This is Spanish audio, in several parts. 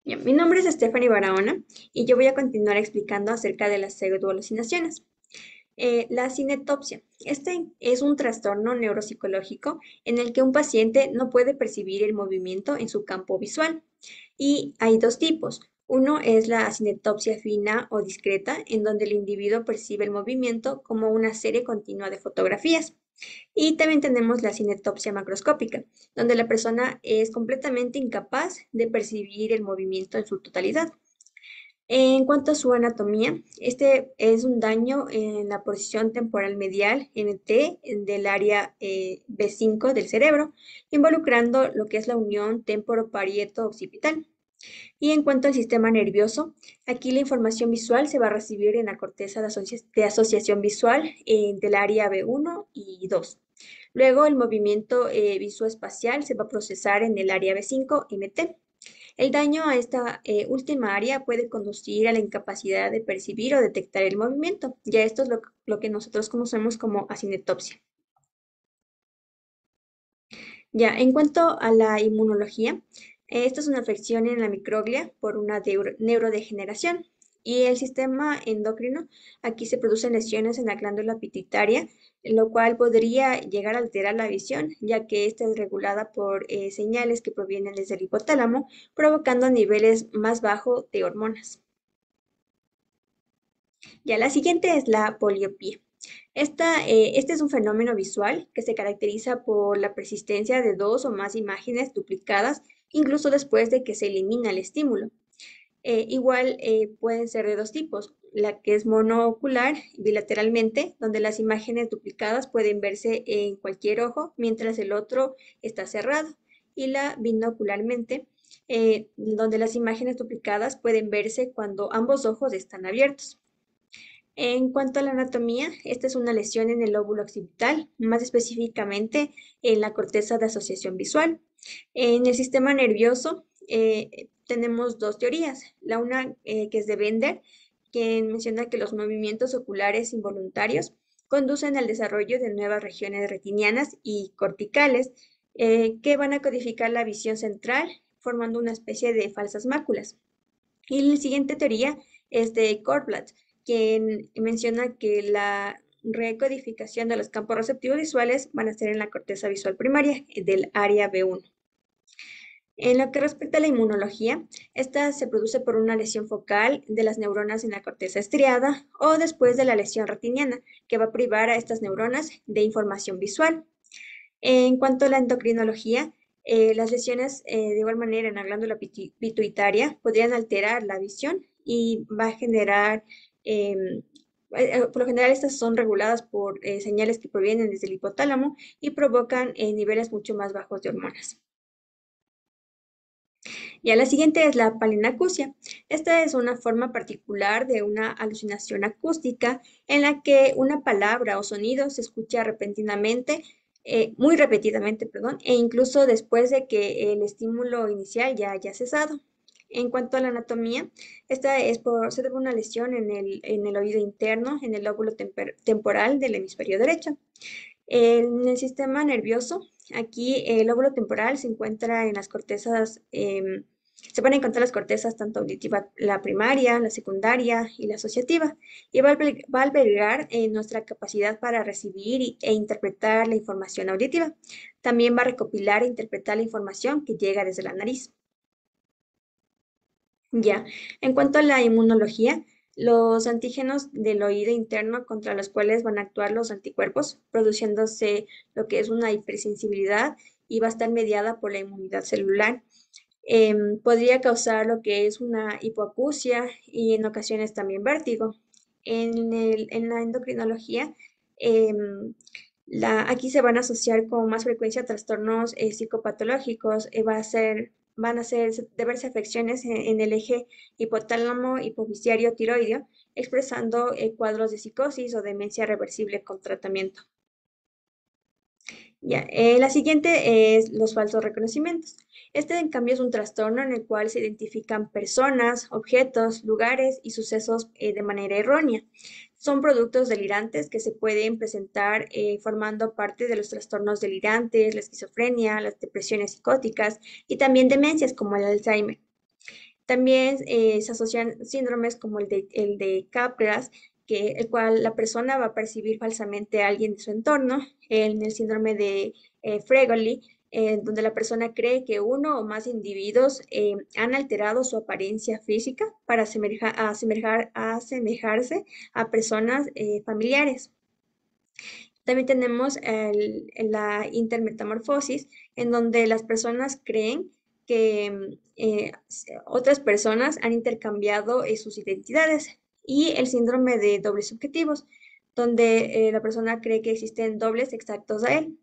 Bien, mi nombre es Stephanie Barahona y yo voy a continuar explicando acerca de las pseudoalucinaciones. La cinetopsia. Este es un trastorno neuropsicológico en el que un paciente no puede percibir el movimiento en su campo visual. Y hay dos tipos. Uno es la cinetopsia fina o discreta, en donde el individuo percibe el movimiento como una serie continua de fotografías. Y también tenemos la cinetopsia macroscópica, donde la persona es completamente incapaz de percibir el movimiento en su totalidad. En cuanto a su anatomía, este es un daño en la porción temporal medial NT del área B5 del cerebro, involucrando lo que es la unión temporoparieto-occipital. Y en cuanto al sistema nervioso, aquí la información visual se va a recibir en la corteza de asociación visual del área B1 y 2. Luego el movimiento visoespacial se va a procesar en el área B5 MT. El daño a esta última área puede conducir a la incapacidad de percibir o detectar el movimiento. Ya esto es lo que nosotros conocemos como acinetopsia. Ya, en cuanto a la inmunología, esta es una afección en la microglia por una neurodegeneración. Y el sistema endocrino, aquí se producen lesiones en la glándula pituitaria, lo cual podría llegar a alterar la visión, ya que esta es regulada por señales que provienen desde el hipotálamo, provocando niveles más bajos de hormonas. Ya, la siguiente es la poliopía. Este es un fenómeno visual que se caracteriza por la persistencia de dos o más imágenes duplicadas, incluso después de que se elimina el estímulo. Pueden ser de dos tipos, la que es monoocular bilateralmente, donde las imágenes duplicadas pueden verse en cualquier ojo, mientras el otro está cerrado, y la binocularmente, donde las imágenes duplicadas pueden verse cuando ambos ojos están abiertos. En cuanto a la anatomía, esta es una lesión en el lóbulo occipital, más específicamente en la corteza de asociación visual. En el sistema nervioso tenemos dos teorías. La una que es de Bender, que menciona que los movimientos oculares involuntarios conducen al desarrollo de nuevas regiones retinianas y corticales que van a codificar la visión central, formando una especie de falsas máculas. Y la siguiente teoría es de Cornblath, quien menciona que la recodificación de los campos receptivos visuales van a ser en la corteza visual primaria del área B1. En lo que respecta a la inmunología, esta se produce por una lesión focal de las neuronas en la corteza estriada o después de la lesión retiniana, que va a privar a estas neuronas de información visual. En cuanto a la endocrinología, las lesiones de igual manera en la glándula pituitaria podrían alterar la visión y va a generar, por lo general estas son reguladas por señales que provienen desde el hipotálamo y provocan niveles mucho más bajos de hormonas. Ya la siguiente es la palinacusia. Esta es una forma particular de una alucinación acústica en la que una palabra o sonido se escucha repentinamente, muy repetidamente, perdón, e incluso después de que el estímulo inicial ya haya cesado. En cuanto a la anatomía, se debe a una lesión en el oído interno, en el lóbulo temporal del hemisferio derecho. En el sistema nervioso, aquí el lóbulo temporal se encuentra en las cortezas, se van a encontrar las cortezas tanto auditiva, la primaria, la secundaria y la asociativa, y va a albergar nuestra capacidad para recibir e interpretar la información auditiva. También va a recopilar e interpretar la información que llega desde la nariz. Ya, en cuanto a la inmunología, los antígenos del oído interno contra los cuales van a actuar los anticuerpos, produciéndose lo que es una hipersensibilidad y va a estar mediada por la inmunidad celular. Podría causar lo que es una hipoacusia y en ocasiones también vértigo. En la endocrinología, aquí se van a asociar con más frecuencia trastornos psicopatológicos, de verse afecciones en el eje hipotálamo hipofisiario tiroideo, expresando cuadros de psicosis o demencia reversible con tratamiento. Ya, la siguiente es los falsos reconocimientos. Este, en cambio, es un trastorno en el cual se identifican personas, objetos, lugares y sucesos de manera errónea. Son productos delirantes que se pueden presentar formando parte de los trastornos delirantes, la esquizofrenia, las depresiones psicóticas y también demencias como el Alzheimer. También se asocian síndromes como el de Capgras, el cual la persona va a percibir falsamente a alguien de su entorno, en el síndrome de Fregoli, donde la persona cree que uno o más individuos han alterado su apariencia física para asemejarse a personas familiares. También tenemos la intermetamorfosis, en donde las personas creen que otras personas han intercambiado sus identidades. Y el síndrome de dobles subjetivos, donde la persona cree que existen dobles exactos a él.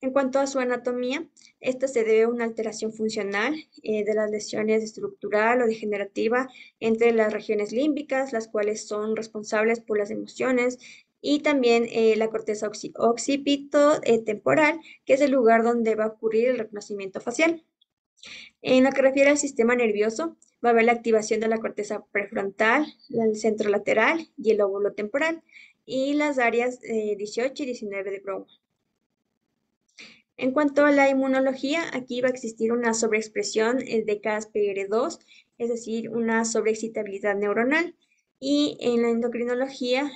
En cuanto a su anatomía, esta se debe a una alteración funcional de las lesiones estructural o degenerativa entre las regiones límbicas, las cuales son responsables por las emociones, y también la corteza occipito-temporal, que es el lugar donde va a ocurrir el reconocimiento facial. En lo que refiere al sistema nervioso, va a haber la activación de la corteza prefrontal, el centro lateral y el lóbulo temporal, y las áreas 18 y 19 de Brown. En cuanto a la inmunología, aquí va a existir una sobreexpresión de Caspr2, es decir, una sobreexcitabilidad neuronal. Y en la endocrinología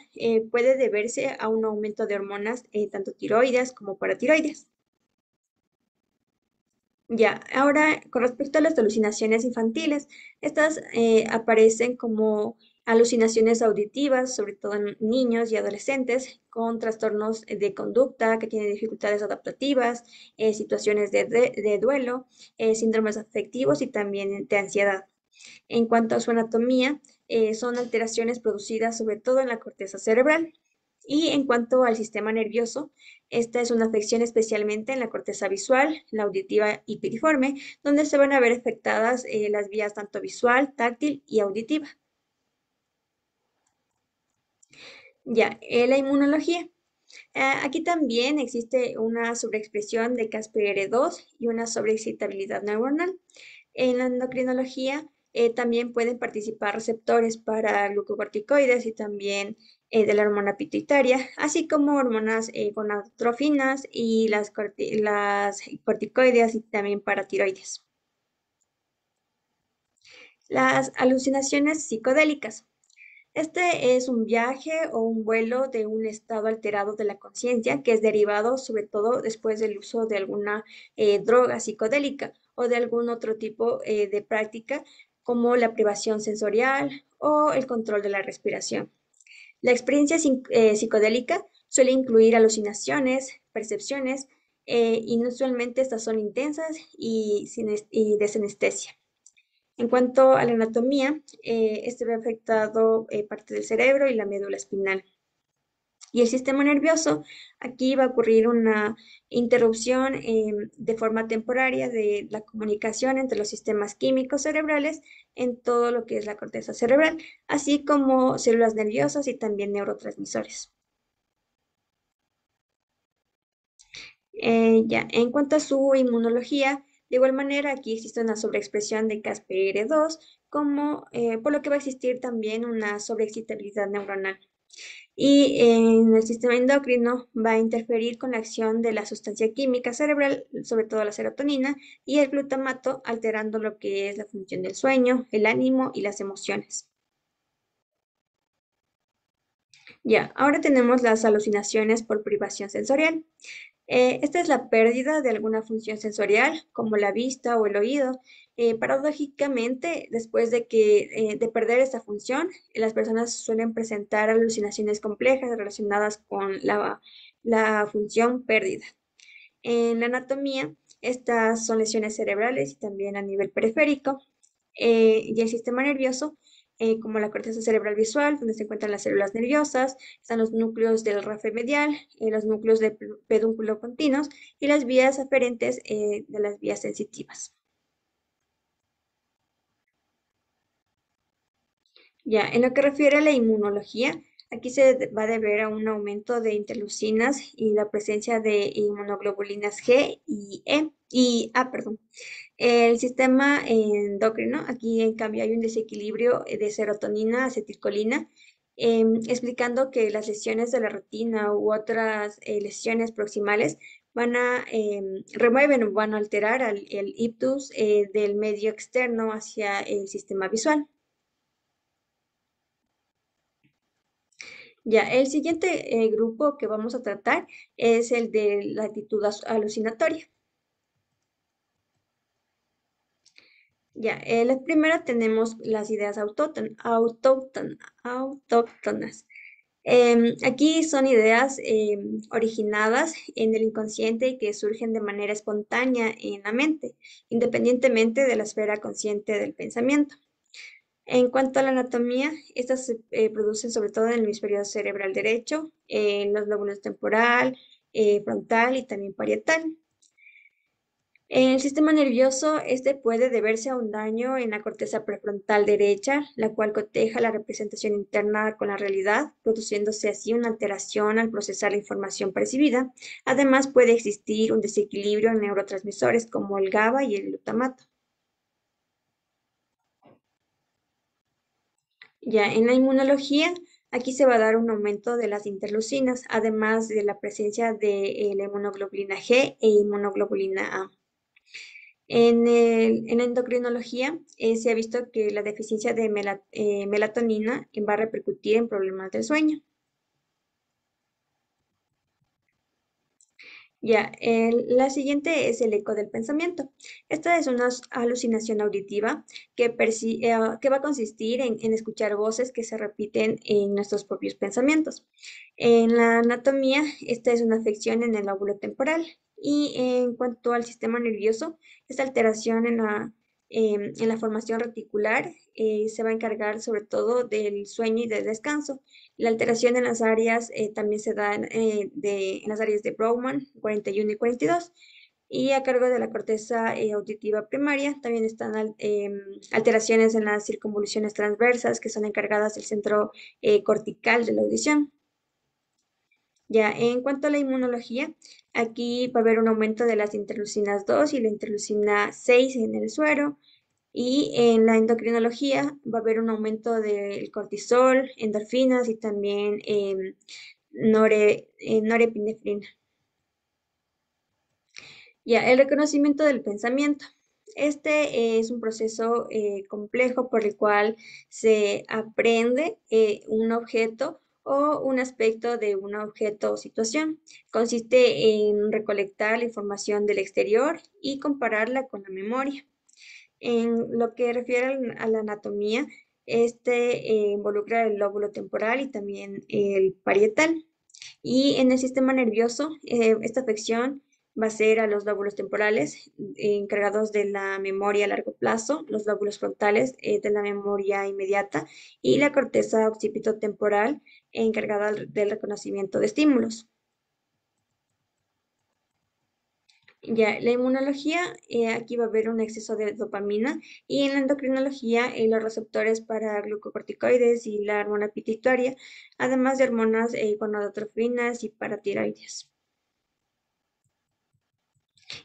puede deberse a un aumento de hormonas tanto tiroides como paratiroides. Ya, ahora con respecto a las alucinaciones infantiles, estas aparecen como alucinaciones auditivas, sobre todo en niños y adolescentes, con trastornos de conducta que tienen dificultades adaptativas, situaciones de duelo, síndromes afectivos y también de ansiedad. En cuanto a su anatomía, son alteraciones producidas sobre todo en la corteza cerebral. Y en cuanto al sistema nervioso, esta es una afección especialmente en la corteza visual, la auditiva y piriforme, donde se van a ver afectadas las vías tanto visual, táctil y auditiva. Ya, la inmunología. Aquí también existe una sobreexpresión de Caspr2 y una sobreexcitabilidad neuronal. En la endocrinología también pueden participar receptores para glucocorticoides y también de la hormona pituitaria, así como hormonas gonadotrofinas y las corticoides y también paratiroides. Las alucinaciones psicodélicas. Este es un viaje o un vuelo de un estado alterado de la conciencia que es derivado sobre todo después del uso de alguna droga psicodélica o de algún otro tipo de práctica como la privación sensorial o el control de la respiración. La experiencia psicodélica suele incluir alucinaciones, percepciones, y usualmente estas son intensas y de sinestesia. En cuanto a la anatomía, este ve afectado parte del cerebro y la médula espinal. Y el sistema nervioso, aquí va a ocurrir una interrupción de forma temporaria de la comunicación entre los sistemas químicos cerebrales en todo lo que es la corteza cerebral, así como células nerviosas y también neurotransmisores. Ya, en cuanto a su inmunología, de igual manera aquí existe una sobreexpresión de Caspr2, por lo que va a existir también una sobreexcitabilidad neuronal. Y en el sistema endocrino va a interferir con la acción de la sustancia química cerebral, sobre todo la serotonina, y el glutamato, alterando lo que es la función del sueño, el ánimo y las emociones. Ya, ahora tenemos las alucinaciones por privación sensorial. Esta es la pérdida de alguna función sensorial, como la vista o el oído. Paradójicamente, después de perder esta función, las personas suelen presentar alucinaciones complejas relacionadas con la función perdida. En la anatomía, estas son lesiones cerebrales y también a nivel periférico. Y el sistema nervioso, como la corteza cerebral visual, donde se encuentran las células nerviosas, están los núcleos del rafe medial, los núcleos de pedúnculo continuos y las vías aferentes de las vías sensitivas. Ya, en lo que refiere a la inmunología, aquí se va a deber a un aumento de interleucinas y la presencia de inmunoglobulinas G y perdón. El sistema endocrino, aquí en cambio hay un desequilibrio de serotonina, acetilcolina, explicando que las lesiones de la retina u otras lesiones proximales remueven o van a alterar el ictus del medio externo hacia el sistema visual. Ya, el siguiente grupo que vamos a tratar es el de la actitud alucinatoria. Ya, la primera tenemos las ideas autóctonas. Aquí son ideas originadas en el inconsciente y que surgen de manera espontánea en la mente, independientemente de la esfera consciente del pensamiento. En cuanto a la anatomía, estas se producen sobre todo en el hemisferio cerebral derecho, en los lóbulos temporal, frontal y también parietal. En el sistema nervioso, este puede deberse a un daño en la corteza prefrontal derecha, la cual coteja la representación interna con la realidad, produciéndose así una alteración al procesar la información percibida. Además, puede existir un desequilibrio en neurotransmisores como el GABA y el glutamato. Ya en la inmunología, aquí se va a dar un aumento de las interleucinas, además de la presencia de la inmunoglobulina G e inmunoglobulina A. En la endocrinología se ha visto que la deficiencia de melatonina va a repercutir en problemas del sueño. Ya, la siguiente es el eco del pensamiento. Esta es una alucinación auditiva que va a consistir en escuchar voces que se repiten en nuestros propios pensamientos. En la anatomía, esta es una afección en el lóbulo temporal. Y en cuanto al sistema nervioso, esta alteración en la formación reticular se va a encargar sobre todo del sueño y del descanso. La alteración en las áreas también se da en las áreas de Brougham, 41 y 42. Y a cargo de la corteza auditiva primaria también están alteraciones en las circunvoluciones transversas que son encargadas del centro cortical de la audición. Ya, en cuanto a la inmunología, aquí va a haber un aumento de las interleucinas 2 y la interleucina 6 en el suero. Y en la endocrinología va a haber un aumento del cortisol, endorfinas y también norepinefrina. Ya, el reconocimiento del pensamiento. Este es un proceso complejo por el cual se aprende un objeto o un aspecto de un objeto o situación. Consiste en recolectar la información del exterior y compararla con la memoria. En lo que refiere a la anatomía, este involucra el lóbulo temporal y también el parietal. Y en el sistema nervioso, esta afección va a ser a los lóbulos temporales encargados de la memoria a largo plazo, los lóbulos frontales de la memoria inmediata y la corteza occipitotemporal encargada del reconocimiento de estímulos. Ya, la inmunología, aquí va a haber un exceso de dopamina y en la endocrinología, los receptores para glucocorticoides y la hormona pituitaria, además de hormonas gonadotrofinas y paratiroides.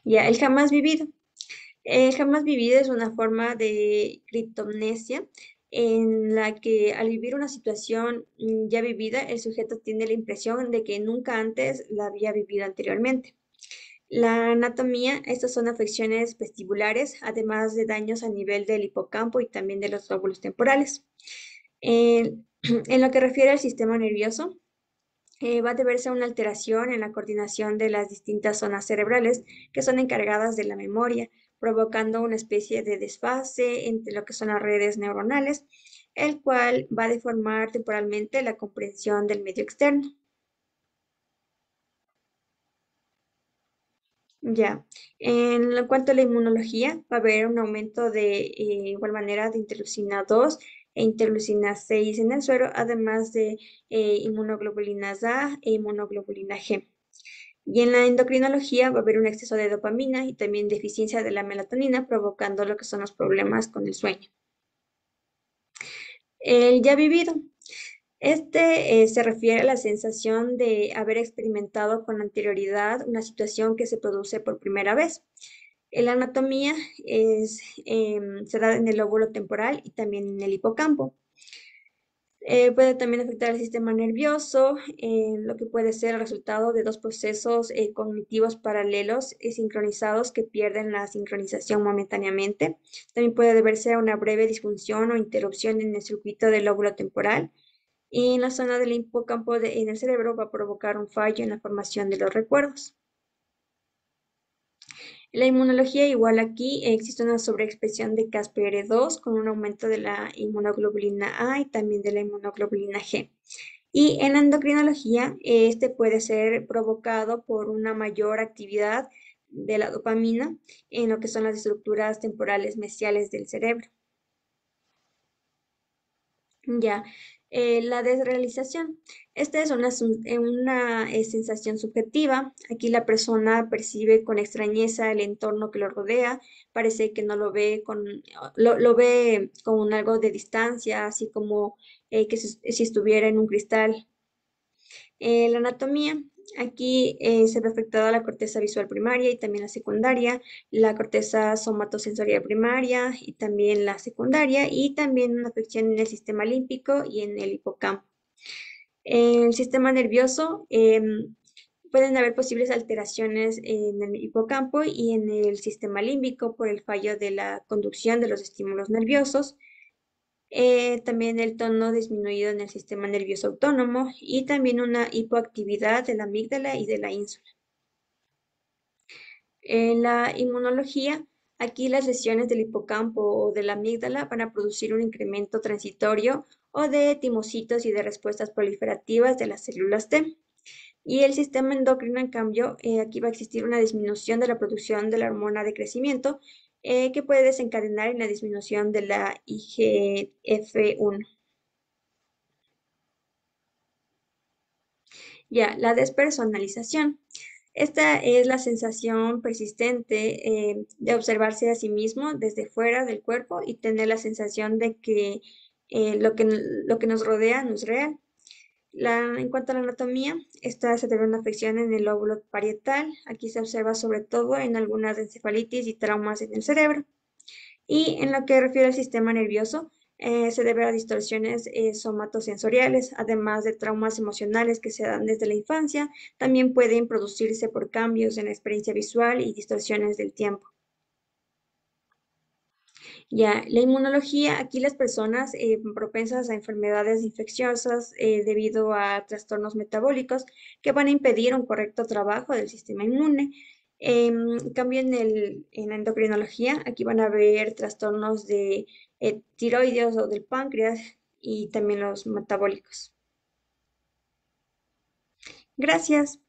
Ya, el jamás vivido. El jamás vivido es una forma de criptomnesia en la que al vivir una situación ya vivida, el sujeto tiene la impresión de que nunca antes la había vivido anteriormente. La anatomía, estas son afecciones vestibulares, además de daños a nivel del hipocampo y también de los lóbulos temporales. En, en lo que refiere al sistema nervioso, va a deberse a una alteración en la coordinación de las distintas zonas cerebrales que son encargadas de la memoria, provocando una especie de desfase entre lo que son las redes neuronales, el cual va a deformar temporalmente la comprensión del medio externo. Ya, en cuanto a la inmunología, va a haber un aumento de igual manera de interleucina 2 e interleucina 6 en el suero, además de inmunoglobulinas A e inmunoglobulina G. Y en la endocrinología va a haber un exceso de dopamina y también deficiencia de la melatonina, provocando lo que son los problemas con el sueño. El ya vivido. Este se refiere a la sensación de haber experimentado con anterioridad una situación que se produce por primera vez. La anatomía se da en el lóbulo temporal y también en el hipocampo. Puede también afectar al sistema nervioso, lo que puede ser el resultado de dos procesos cognitivos paralelos sincronizados que pierden la sincronización momentáneamente. También puede deberse a una breve disfunción o interrupción en el circuito del lóbulo temporal. Y en la zona del hipocampo en el cerebro va a provocar un fallo en la formación de los recuerdos. La inmunología, igual aquí, existe una sobreexpresión de Caspr2 con un aumento de la inmunoglobulina A y también de la inmunoglobulina G. Y en la endocrinología, este puede ser provocado por una mayor actividad de la dopamina en lo que son las estructuras temporales mesiales del cerebro. Ya, la desrealización. Esta es una sensación subjetiva. Aquí la persona percibe con extrañeza el entorno que lo rodea, parece que no lo ve lo ve con algo de distancia, así como si estuviera en un cristal. La anatomía. Aquí se ve afectada la corteza visual primaria y también la secundaria, la corteza somatosensorial primaria y también la secundaria, y también una afección en el sistema límbico y en el hipocampo. En el sistema nervioso, pueden haber posibles alteraciones en el hipocampo y en el sistema límbico por el fallo de la conducción de los estímulos nerviosos, también el tono disminuido en el sistema nervioso autónomo y también una hipoactividad de la amígdala y de la ínsula. En la inmunología, aquí las lesiones del hipocampo o de la amígdala van a producir un incremento transitorio o de timocitos y de respuestas proliferativas de las células T. Y el sistema endocrino, en cambio, aquí va a existir una disminución de la producción de la hormona de crecimiento que puede desencadenar en la disminución de la IGF-1. Ya, la despersonalización. Esta es la sensación persistente de observarse a sí mismo desde fuera del cuerpo y tener la sensación de que lo que nos rodea no es real. En cuanto a la anatomía, esta se debe a una afección en el lóbulo parietal. Aquí se observa sobre todo en algunas encefalitis y traumas en el cerebro. Y en lo que refiere al sistema nervioso, se debe a distorsiones somatosensoriales, además de traumas emocionales que se dan desde la infancia. También pueden producirse por cambios en la experiencia visual y distorsiones del tiempo. Ya, la inmunología, aquí las personas propensas a enfermedades infecciosas debido a trastornos metabólicos que van a impedir un correcto trabajo del sistema inmune. En cambio, en la endocrinología, aquí van a haber trastornos de tiroides o del páncreas y también los metabólicos. Gracias.